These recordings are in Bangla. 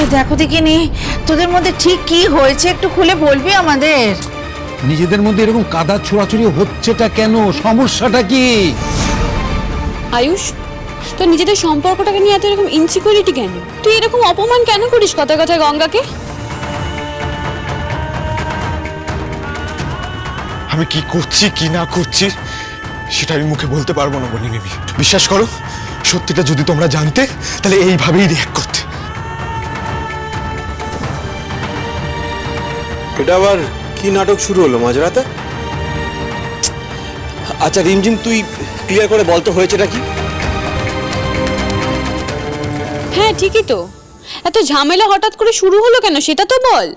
আরে দেখো দেখিনি, তোদের মধ্যে ঠিক কি হয়েছে একটু খুলে বলবি আমাদের? নিজেদের মধ্যে এরকম কাদা ছোড়াছুড়ি হচ্ছেটা কেন? সমস্যাটা কি? আয়ুষ, তোর নিজেদের সম্পর্কটাকে নিয়ে এত এরকম ইনসিকিউরিটি কেন? তুই এরকম অপমান কেন করিস কথায় কথায় গঙ্গাকে? আমি কি করছি কি না করছি সেটা আমি মুখে বলতে পারবো না বনি মিমি। বিশ্বাস করো, সত্যিটা যদি তোমরা জানতে তাহলে এইভাবেই রিঅ্যাক্ট করতে। এটা আবার কি নাটক শুরু হলো মাঝরাতে? আচ্ছা রিমঝিম, তুই ক্লিয়ার করে বলতে হয়েছেটা কি? হ্যাঁ ঠিকই তো, এত ঝামেলা হঠাৎ করে শুরু হলো কেন সেটা তো বল।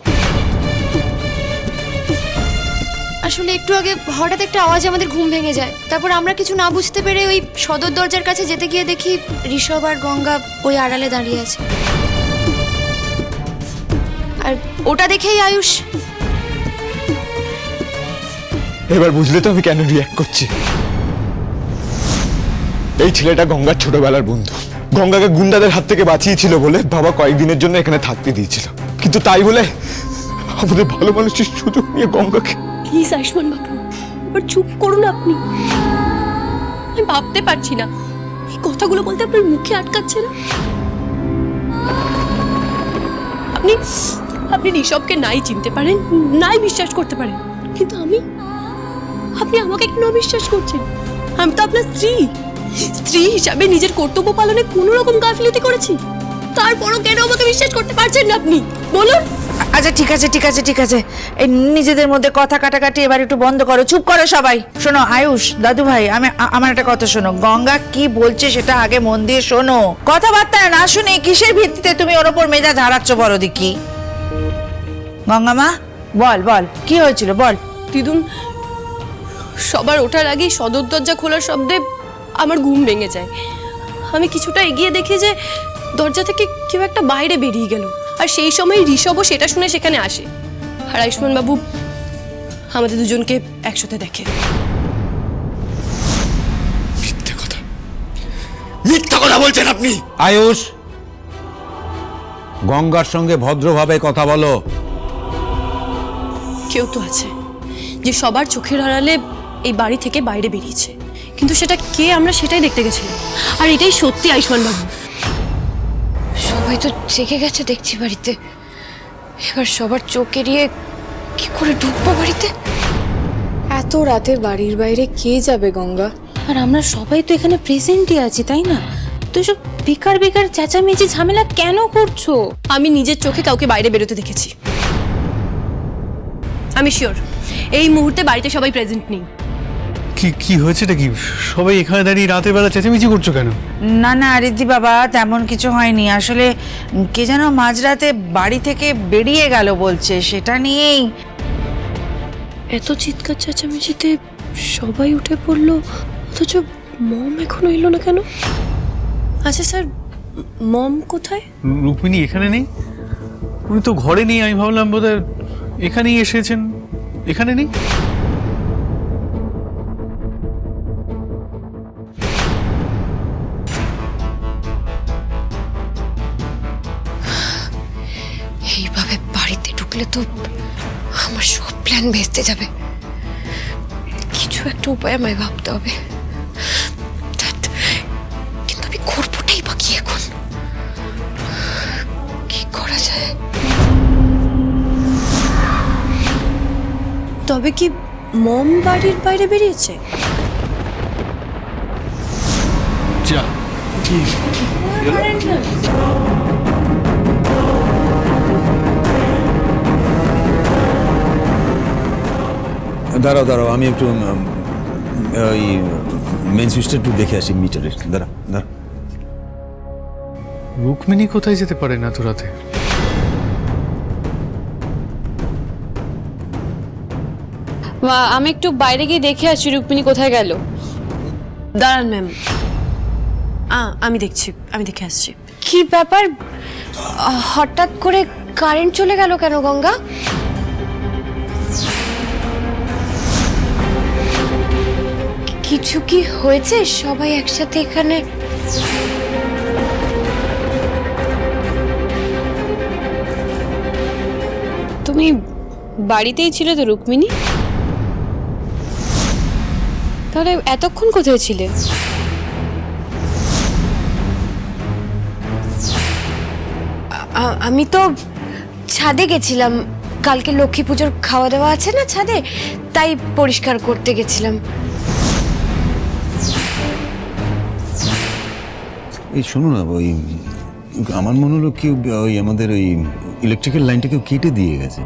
আসলে একটু আগে হঠাৎ একটা আওয়াজে আমাদের ঘুম ভেঙে যায়। তারপর আমরা কিছু না বুঝতে পেরে ওই সদর দরজার কাছে যেতে গিয়ে দেখি ঋষভ আর গঙ্গা ওই আড়ালে দাঁড়িয়ে আছে। আর ওটা দেখেই আয়ুষ। এবার বুঝলে তো আমি কেন রিঅ্যাক্ট করছি। এই ছেলেটা গঙ্গার ছোটবেলার বন্ধু। গঙ্গাকে গুন্ডাদের হাত থেকে বাঁচিয়েছিল বলে বাবা কয়েকদিনের জন্য এখানে থাকতে দিয়েছিল, কিন্তু তাই বলে আমাদের ভালো মানুষের সুযোগ নিয়ে গঙ্গাকে। প্লিজ আয়ুষ্মান বাবু, এবার চুপ করুন আপনি। আমি ভাবতে পারছি না এই কথাগুলো বলতে আপনার মুখে আটকাচ্ছে না। আপনি আপনি ঋষভকে নাই চিনতে পারেন, নাই বিশ্বাস করতে পারেন, কিন্তু আপনি আমাকে কেন বিশ্বাস করছেন? আমি তো আপনার স্ত্রী হিসাবে নিজের কর্তব্য পালনে কোনো রকম গাফিলতি করেছি, তারপরও কেন আমাকে বিশ্বাস করতে পারছেন না আপনি বলুন? আচ্ছা ঠিক আছে ঠিক আছে ঠিক আছে, এই নিজেদের মধ্যে কথা কাটাকাটি এবার একটু বন্ধ করো, চুপ করো সবাই। শোনো আয়ুষ, দাদু ভাই, আমার একটা কথা শোনো। গঙ্গা কি বলছে সেটা আগে মন দিয়ে শোনো। কথাবার্তা না শুনে কিসের ভিত্তিতে তুমি ওর ওপর মেজাজ হারাচ্ছ বড় দেখি? গঙ্গা মা বল বল, কি হয়েছিল বল। দিদুন, সবার ওঠার আগেই সদর দরজা খোলার শব্দে আমার ঘুম ভেঙে যায়। আমি কিছুটা এগিয়ে দেখি যে দরজা থেকে কেউ একটা বাইরে বেরিয়ে গেল, আর সেই সময় ঋষভও সেটা শুনে সেখানে আসে। আর আয়ুষ্মান বাবু আমাদের দুজনকে একসাথে দেখে। মিথ্যা কথা বলছেন আপনি। আয়ুষ, গঙ্গার সঙ্গে ভদ্রভাবে কথা বলো। কেউ তো আছে যে সবার চোখের আড়ালে এই বাড়ি থেকে বাইরে বেরিয়েছে, কিন্তু সেটা কে আমরা সেটাই দেখতে গেছিলাম। আর এটাই সত্যি আয়ুষ্মান বাবু। সবাই তো জেগে গেছে দেখছি বাড়িতে। এবার সবার চোখ এড়িয়ে কি করে ঢুকবো বাড়িতে? এত রাতে বাড়ির বাইরে কে যাবে গঙ্গা? আর আমরা সবাই তো এখানে প্রেজেন্টই আছি, তাই না? তো সব বেকার বেকার চেঁচামেচি ঝামেলা কেন করছো? আমি নিজের চোখে কাউকে বাইরে বেরোতে দেখেছি। আমি শিওর এই মুহূর্তে বাড়িতে সবাই প্রেজেন্ট নেই। কি হয়েছেটা কি? সবাই এখানে দাঁড়িয়ে রাতের বেলা চেঁচামেচি করছো কেন? না না রিদ্ধি বাবা, তেমন কিছু হয়নি। আসলে কে যেন মাঝরাতে বাড়ি থেকে বেরিয়ে গেল বলছে, সেটা নিয়েই। এত চিৎকার চেঁচামেচিতে সবাই উঠে পড়লো, অথচ মম এখনো এলো না কেন? আচ্ছা স্যার, মম কোথায়? রুক্মিণী এখানে নেই, উনি তো ঘরে নেই। আমি ভাবলাম বোধহয় এখানেই এসেছেন। এখানে নেই। এইভাবে বাড়িতে ঢুকলে তো আমার সব প্ল্যান ভেস্তে যাবে। কিছু একটা উপায় আমায় ভাবতে হবে। কিন্তু আমি করবোটাই বা কি এখন? কি করা যায়? তবে কি মম বাড়ির বাইরে বেরিয়েছে? যা দাঁড়াও দাঁড়াও, আমি একটু ওই মেন সুইচটা একটু দেখে আসি মিটারে। দাঁড়া দাঁড়া। রুক্মিণী কোথায় যেতে পারে না তো রাতে? আমি একটু বাইরে গিয়ে দেখে আসি রুক্মিণী কোথায় গেল। দাঁড়ান ম্যাম, আমি দেখে আসছি। কি ব্যাপার, হঠাৎ করে কারেন্ট চলে গেল কেন গঙ্গা? কিছু কি হয়েছে? সবাই একসাথে এখানে তুমি বাড়িতেই ছিলে তো রুক্মিণী? তাহলে এতক্ষণ কোথায় ছিলে? আমি তো ছাদে গেছিলাম, কালকে লক্ষ্মী পুজোর খাওয়া দাওয়া আছে না ছাদে, তাই পরিষ্কার করতে গেছিলাম। এই শোনো না, ওই আমার মনে হলো কি ওই আমাদের ওই ইলেকট্রিক্যাল লাইনটা কেউ কেটে দিয়ে গেছে।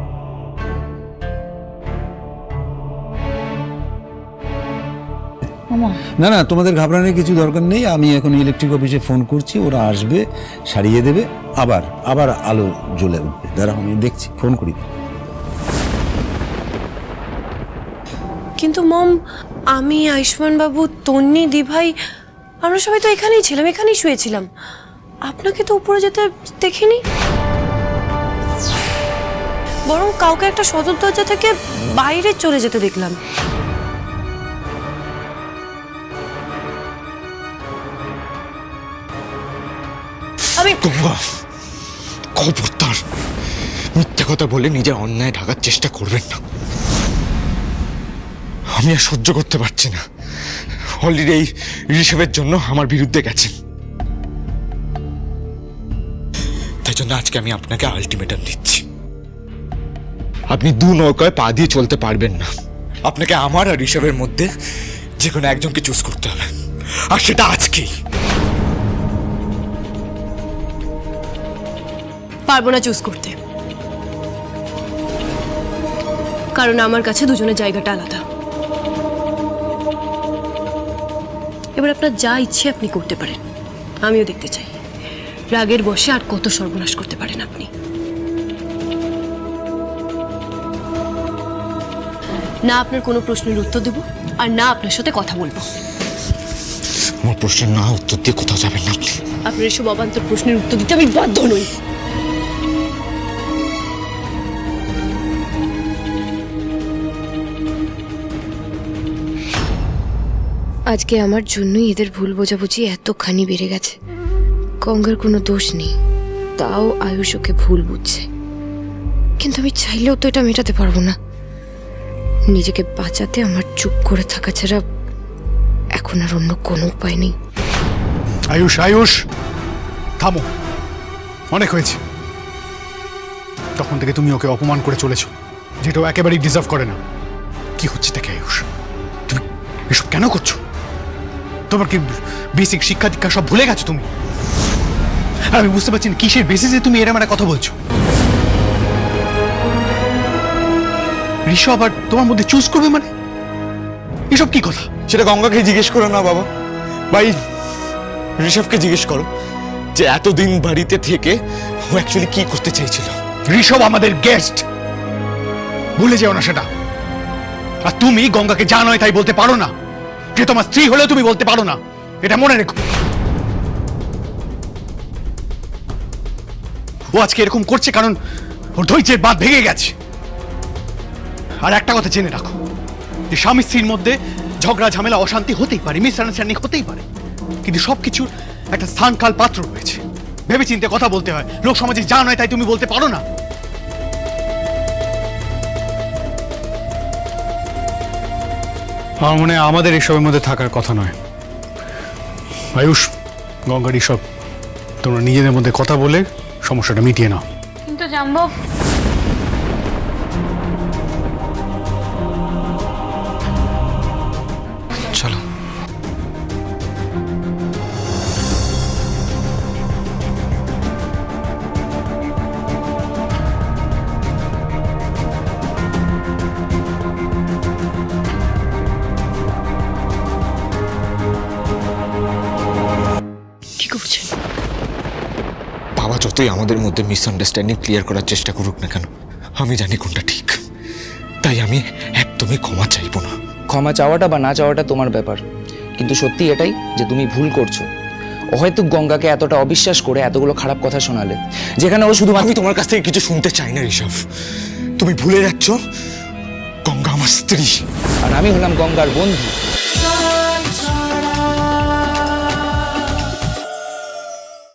না না, তোমাদের ঘাবড়ানোর কিছু দরকার নেই। আমি এখন ইলেকট্রিক অফিসে ফোন করছি, ওরা আসবে, সারিয়ে দেবে, আবার আবার আলো জ্বলে উঠবে। দাঁড়াও, আমি দেখছি, ফোন করি। কিন্তু মম, আমি, আয়ুষ্মান বাবু, তন্নি, দিভাই, আমরা সবাই তো এখানেই ছিলাম, এখানেই শুয়েছিলাম। আপনাকে তো উপরে যেতে দেখিনি, বরং কাউকে একটা সদর দরজা থেকে বাইরে চলে যেতে দেখলাম। আমি গঙ্গা, খবরদার মিথ্যা কথা বলে নিজের অন্যায় ঢাকার চেষ্টা করবেন না। আমি আর সহ্য করতে পারছি না। অলরেডি এই ঋষভের জন্য আমার বিরুদ্ধে গেছেন, তাই জন্য আজকে আমি আপনাকে আলটিমেটাম দিচ্ছি। আপনি দু নৌকায় পা দিয়ে চলতে পারবেন না। আপনাকে আমার আর ঋষভের মধ্যে যে কোনো একজনকে চুজ করতে হবে, আর সেটা আজকেই। পারবো না চুজ করতে, কারণ আমার কাছে দুজনের জায়গাটা আলাদা। এবার আপনার যা ইচ্ছে আপনি করতে পারেন, আমিও দেখতে চাই রাগের বশে আর কত সর্বনাশ করতে পারেন আপনি। না আপনার কোনো প্রশ্নের উত্তর দেব, আর না আপনার সাথে কথা বলবো। আমার প্রশ্নের না উত্তর দিয়ে কোথাও যাবেন না আপনি। আপনার এসব অবান্তর প্রশ্নের উত্তর দিতে আমি বাধ্য নই। আজকে আমার জন্যই এদের ভুল বোঝাবুঝি এতখানি বেড়ে গেছে। গঙ্গার কোনো দোষ নেই, তাও আয়ুষ ওকে ভুল বুঝছে। কিন্তু আমি চাইলেও তো এটা মেটাতে পারবো না। নিজেকে বাঁচাতে আমার চুপ করে থাকা ছাড়া এখন আর অন্য কোনো উপায় নেই। আয়ুষ, আয়ুষ, থামো, অনেক হয়েছে। তখন থেকে তুমি ওকে অপমান করে চলেছো, যেটা ও একেবারেই ডিজার্ভ করে না। কি হচ্ছে তাকে আয়ুষ? তুমি এসব কেন করছো? তোমার কি বেসিক শিক্ষা দীক্ষা সব ভুলে গেছো তুমি? আর আমি বুঝতে পারছি না কিসের বেসিসে তুমি এরম একটা কথা বলছো। ঋষভ আবার তোমার মধ্যে চুজ করবে মানে? এসব কি কথা? সেটা গঙ্গাকে জিজ্ঞেস করো না বাবা, ভাই ঋষভকে জিজ্ঞেস করো যে এতদিন বাড়িতে থেকে ও অ্যাকচুয়ালি কি করতে চাইছিল। ঋষভ আমাদের গেস্ট, ভুলে যেও না সেটা। আর তুমি গঙ্গাকে যা নয় তাই বলতে পারো না, যে তোমার স্ত্রী হলেও তুমি বলতে পারো না, এটা মনে রেখো। ও আজকে এরকম করছে কারণ ওর ধৈর্যের বাঁধ ভেঙে গেছে। আর একটা কথা জেনে রাখো, যে স্বামী স্ত্রীর মধ্যে ঝগড়া ঝামেলা অশান্তি হতেই পারে, মিসআন্ডারস্ট্যান্ডিং হতেই পারে, কিন্তু সবকিছুর একটা স্থান কাল পাত্র রয়েছে। ভেবে চিন্তে কথা বলতে হয়। লোক সমাজে যা নয় তাই তুমি বলতে পারো না। আমার মনে হয় আমাদের এসবের মধ্যে থাকার কথা নয়। আয়ুষ, গঙ্গার এসব তোমরা নিজেদের মধ্যে কথা বলে সমস্যাটা মিটিয়ে নাও। কিন্তু জাম্বব, চলো। কি করছেন? বাবা যতই আমাদের মধ্যে মিসআন্ডারস্ট্যান্ডিং ক্লিয়ার করার চেষ্টা করুক না কেন, আমি জানি কোনটা ঠিক। তাই আমি একদমই ক্ষমা চাইবো না। ক্ষমা চাওয়াটা বা না চাওয়াটা তোমার ব্যাপার, কিন্তু সত্যি এটাই যে তুমি ভুল করছো। হয়তো গঙ্গাকে এতটা অবিশ্বাস করে এতগুলো খারাপ কথা শোনালে, যেখানে ও শুধু আমি তোমার কাছ থেকে কিছু শুনতে চাই না ঋষভ। তুমি ভুলে যাচ্ছ গঙ্গা আমার স্ত্রী, আর আমি হলাম গঙ্গার বন্ধু।